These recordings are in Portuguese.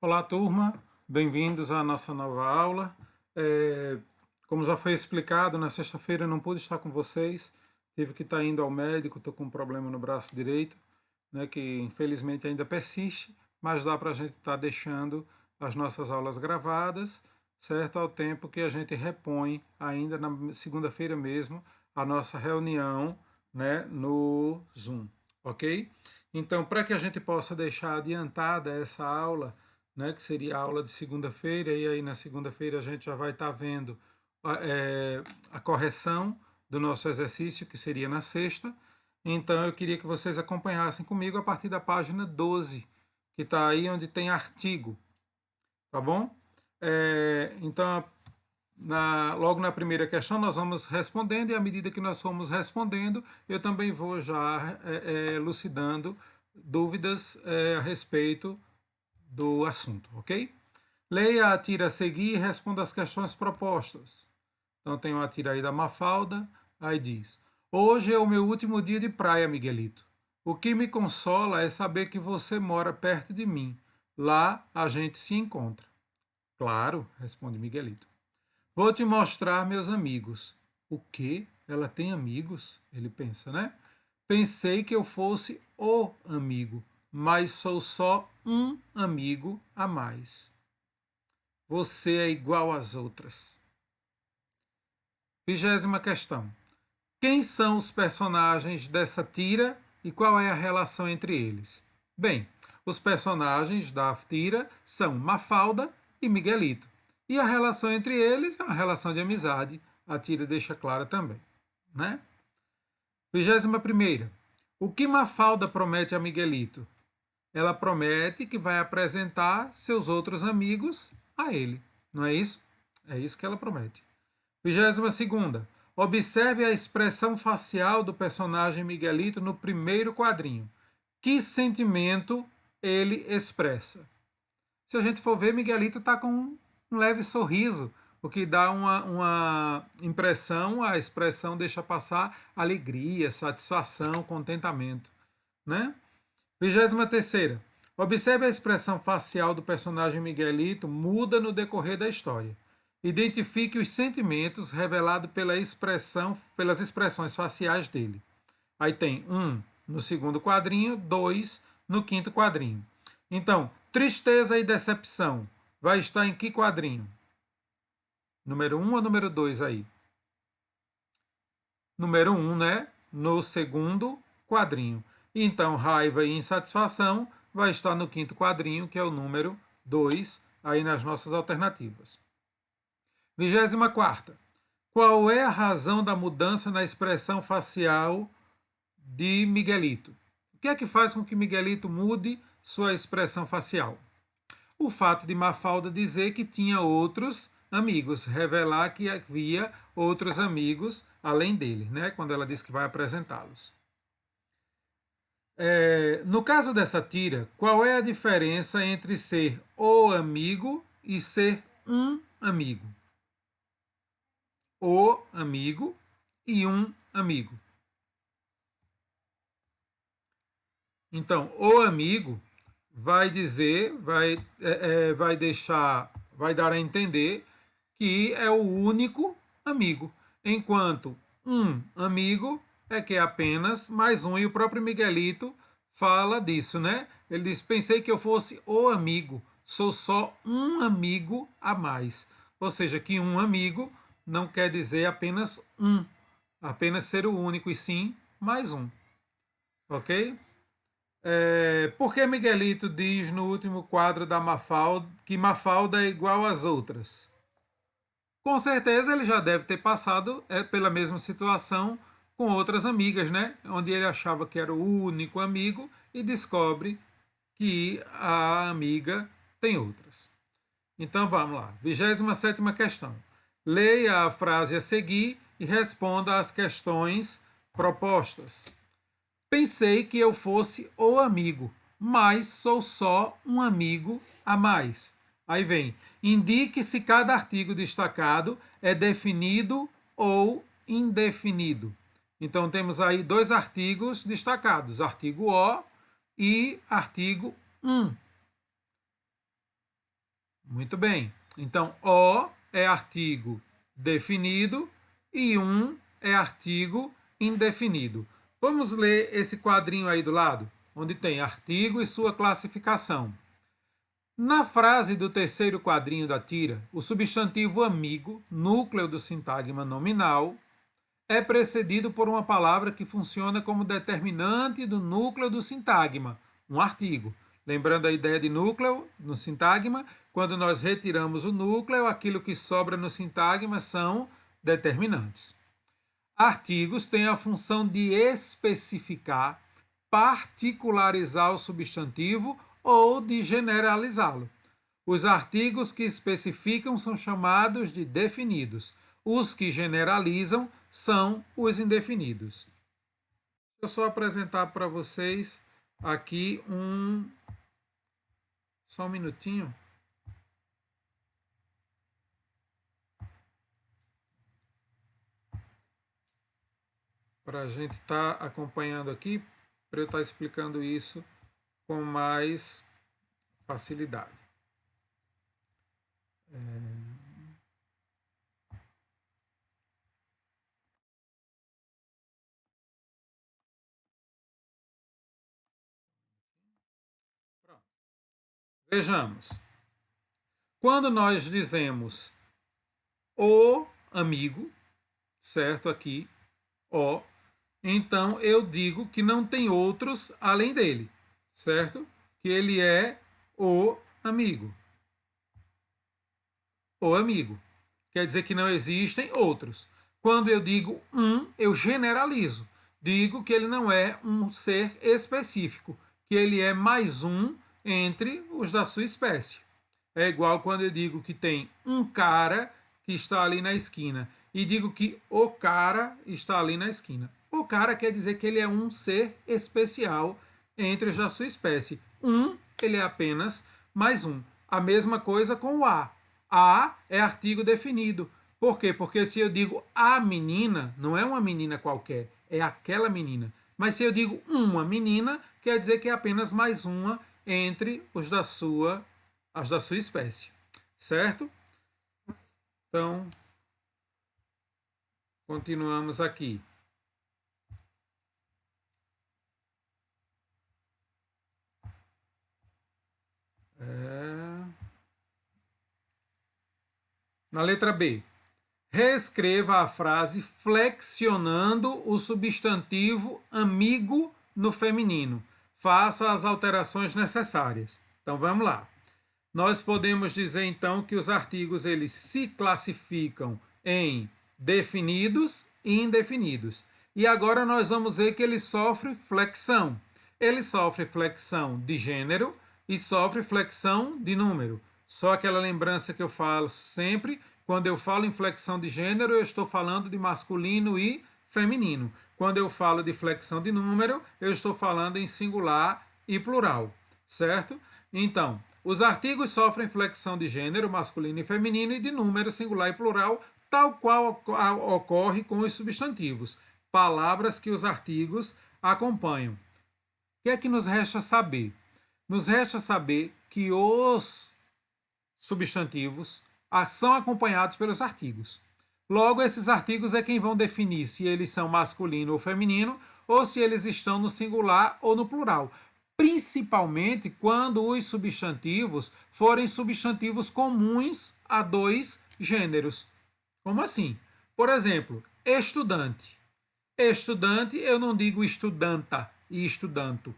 Olá, turma. Bem-vindos à nossa nova aula. Como já foi explicado, na sexta-feira eu não pude estar com vocês, tive que estar indo ao médico, estou com um problema no braço direito, né, que infelizmente ainda persiste, mas dá para a gente estar deixando as nossas aulas gravadas, certo? Ao tempo que a gente repõe ainda na segunda-feira mesmo a nossa reunião, né, no Zoom, ok? Então, para que a gente possa deixar adiantada essa aula, né, que seria a aula de segunda-feira, e aí na segunda-feira a gente já vai estar vendo a correção do nosso exercício, que seria na sexta. Então eu queria que vocês acompanhassem comigo a partir da página 12, que está aí onde tem artigo, tá bom? Então, logo na primeira questão nós vamos respondendo, e à medida que nós formos respondendo, eu também vou já elucidando dúvidas a respeito do assunto, ok? Leia a tira a seguir e responda as questões propostas. Então tem uma tira aí da Mafalda, aí diz: Hoje é o meu último dia de praia, Miguelito. O que me consola é saber que você mora perto de mim. Lá a gente se encontra. Claro, responde Miguelito. Vou te mostrar meus amigos. O quê? Ela tem amigos? Ele pensa, né? Pensei que eu fosse o amigo, mas sou só um amigo a mais. Você é igual às outras. 20ª questão. Quem são os personagens dessa tira e qual é a relação entre eles? Bem, os personagens da tira são Mafalda e Miguelito. E a relação entre eles é uma relação de amizade. A tira deixa clara também, né? 21ª. O que Mafalda promete a Miguelito? Ela promete que vai apresentar seus outros amigos a ele. Não é isso? É isso que ela promete. 22ª. Observe a expressão facial do personagem Miguelito no primeiro quadrinho. Que sentimento ele expressa? Se a gente for ver, Miguelito está com um leve sorriso, o que dá uma impressão, a expressão deixa passar alegria, satisfação, contentamento, né? 23ª. Observe a expressão facial do personagem Miguelito muda no decorrer da história. Identifique os sentimentos revelados pelas expressões faciais dele. Aí tem 1 no segundo quadrinho, 2 no quinto quadrinho. Então, tristeza e decepção vai estar em que quadrinho? Número 1 ou número 2 aí? Número 1, né? No segundo quadrinho. Então, raiva e insatisfação vai estar no quinto quadrinho, que é o número 2, aí nas nossas alternativas. 24ª. Qual é a razão da mudança na expressão facial de Miguelito? O que é que faz com que Miguelito mude sua expressão facial? O fato de Mafalda dizer que tinha outros amigos, revelar que havia outros amigos além dele, né? Quando ela diz que vai apresentá-los. No caso dessa tira, qual é a diferença entre ser o amigo e ser um amigo? O amigo e um amigo. Então, o amigo vai dizer, vai deixar, vai dar a entender que é o único amigo, enquanto um amigo é que é apenas mais um, e o próprio Miguelito fala disso, né? Ele diz: pensei que eu fosse o amigo, sou só um amigo a mais. Ou seja, que um amigo não quer dizer apenas um, apenas ser o único, e sim mais um. Ok? Por que Miguelito diz no último quadro da Mafalda que Mafalda é igual às outras? Com certeza ele já deve ter passado pela mesma situação com outras amigas, né? Onde ele achava que era o único amigo e descobre que a amiga tem outras. Então vamos lá. 27ª questão. Leia a frase a seguir e responda às questões propostas. Pensei que eu fosse o amigo, mas sou só um amigo a mais. Aí vem, indique se cada artigo destacado é definido ou indefinido. Então temos aí dois artigos destacados, artigo O e artigo 1. Muito bem. Então, o é artigo definido e um é artigo indefinido. Vamos ler esse quadrinho aí do lado, onde tem artigo e sua classificação. Na frase do terceiro quadrinho da tira, o substantivo amigo, núcleo do sintagma nominal, é precedido por uma palavra que funciona como determinante do núcleo do sintagma, um artigo. Lembrando a ideia de núcleo no sintagma, quando nós retiramos o núcleo, aquilo que sobra no sintagma são determinantes. Artigos têm a função de especificar, particularizar o substantivo ou de generalizá-lo. Os artigos que especificam são chamados de definidos. Os que generalizam são os indefinidos. Deixa eu só apresentar para vocês aqui Só um minutinho. Para a gente estar acompanhando aqui, para eu estar explicando isso com mais facilidade. Vejamos. Quando nós dizemos o amigo, certo? Aqui, o, então eu digo que não tem outros além dele, certo? Que ele é o amigo. O amigo. Quer dizer que não existem outros. Quando eu digo eu generalizo. Digo que ele não é um ser específico, que ele é mais um entre os da sua espécie. É igual quando eu digo que tem um cara que está ali na esquina e digo que o cara está ali na esquina. O cara quer dizer que ele é um ser especial entre os da sua espécie. Ele é apenas mais um. A mesma coisa com o a. A é artigo definido. Por quê? Porque se eu digo a menina, não é uma menina qualquer, é aquela menina. Mas se eu digo uma menina, quer dizer que é apenas mais uma entre as da sua espécie. Certo? Então, continuamos aqui. Na letra B. Reescreva a frase flexionando o substantivo amigo no feminino. Faça as alterações necessárias. Então vamos lá. Nós podemos dizer então que os artigos eles se classificam em definidos e indefinidos. E agora nós vamos ver que ele sofre flexão. Ele sofre flexão de gênero e sofre flexão de número. Só aquela lembrança que eu falo sempre, quando eu falo em flexão de gênero, eu estou falando de masculino e feminino. Quando eu falo de flexão de número, eu estou falando em singular e plural, certo? Então, os artigos sofrem flexão de gênero, masculino e feminino, e de número, singular e plural, tal qual ocorre com os substantivos, palavras que os artigos acompanham. O que é que nos resta saber? Nos resta saber que os substantivos são acompanhados pelos artigos. Logo, esses artigos é quem vão definir se eles são masculino ou feminino, ou se eles estão no singular ou no plural. Principalmente quando os substantivos forem substantivos comuns a dois gêneros. Como assim? Por exemplo, estudante. Estudante, eu não digo estudanta e estudanto.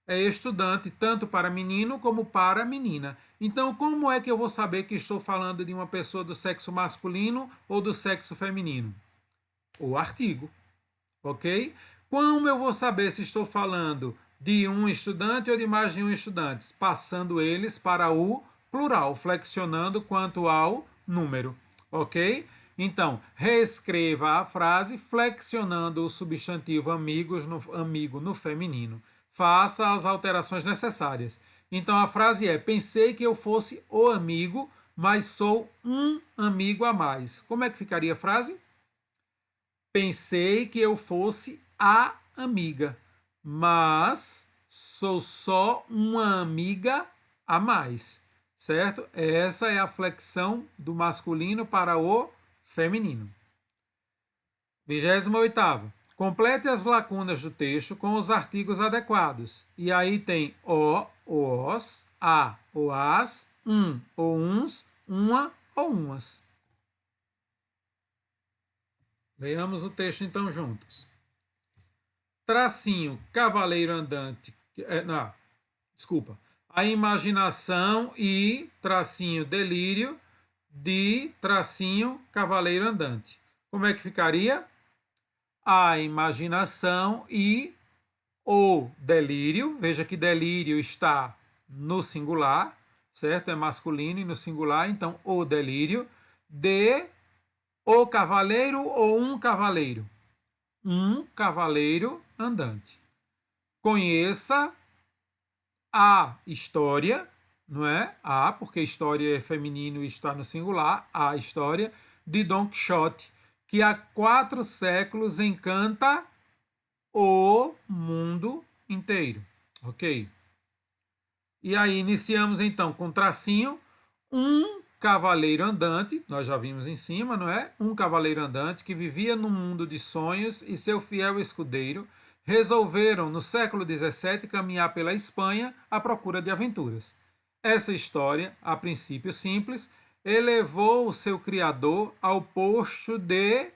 É estudante tanto para menino como para menina. Então, como é que eu vou saber que estou falando de uma pessoa do sexo masculino ou do sexo feminino? O artigo, ok? Como eu vou saber se estou falando de um estudante ou de mais de um estudante? Passando eles para o plural, flexionando quanto ao número, ok? Então, reescreva a frase flexionando o substantivo amigo no feminino. Faça as alterações necessárias. Então a frase é: pensei que eu fosse o amigo, mas sou um amigo a mais. Como é que ficaria a frase? Pensei que eu fosse a amiga, mas sou só uma amiga a mais. certo? Essa é a flexão do masculino para o feminino. 28ª. Complete as lacunas do texto com os artigos adequados. E aí tem o, os, a, ou as, ou uns, uma ou umas. Leamos o texto então juntos. Tracinho, cavaleiro andante. Desculpa. A imaginação e tracinho delírio de tracinho cavaleiro andante. Como é que ficaria? A imaginação e o delírio. Veja que delírio está no singular, certo? É masculino e no singular, então o delírio de o cavaleiro ou um cavaleiro. Um cavaleiro andante. Conheça a história, não é? A, porque história é feminino e está no singular, a história de Don Quixote, que há 4 séculos encanta o mundo inteiro, ok? E aí iniciamos então com tracinho, um cavaleiro andante, nós já vimos em cima, não é? Um cavaleiro andante que vivia num mundo de sonhos e seu fiel escudeiro resolveram, no século XVII, caminhar pela Espanha à procura de aventuras. Essa história, a princípio simples, elevou o seu criador ao posto de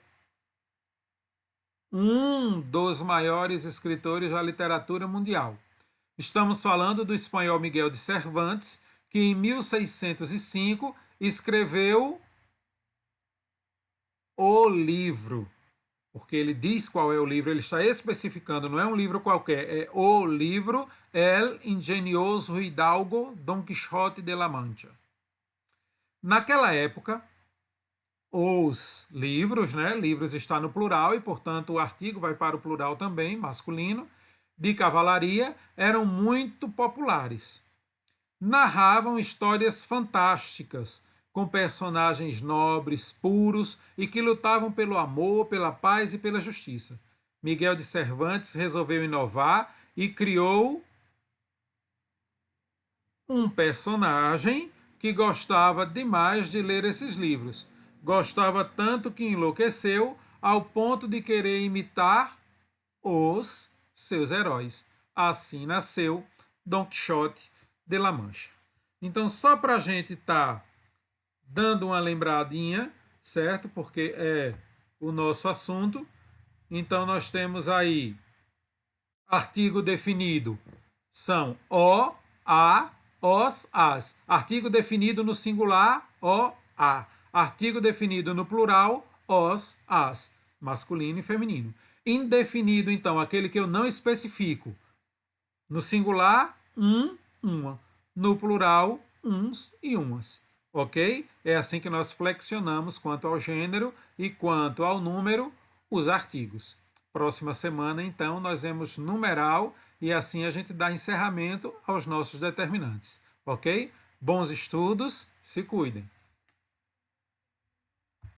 um dos maiores escritores da literatura mundial. Estamos falando do espanhol Miguel de Cervantes, que em 1605 escreveu o livro. Porque ele diz qual é o livro, ele está especificando, não é um livro qualquer, é o livro El Ingenioso Hidalgo Don Quixote de la Mancha. Naquela época, os livros, né? Livros está no plural e, portanto, o artigo vai para o plural também, masculino, de cavalaria, eram muito populares. Narravam histórias fantásticas, com personagens nobres, puros e que lutavam pelo amor, pela paz e pela justiça. Miguel de Cervantes resolveu inovar e criou um personagem que gostava demais de ler esses livros. Gostava tanto que enlouqueceu ao ponto de querer imitar os seus heróis. Assim nasceu Don Quixote de la Mancha. Então, só para a gente estar dando uma lembradinha, certo? Porque é o nosso assunto. Então, nós temos aí artigo definido. São o, a, os, as. Artigo definido no singular, o, a. Artigo definido no plural, os, as. Masculino e feminino. Indefinido, então, aquele que eu não especifico. No singular, uma. No plural, uns e umas. Ok? É assim que nós flexionamos quanto ao gênero e quanto ao número os artigos. Próxima semana, então, nós vemos numeral e assim a gente dá encerramento aos nossos determinantes. Ok? Bons estudos, se cuidem.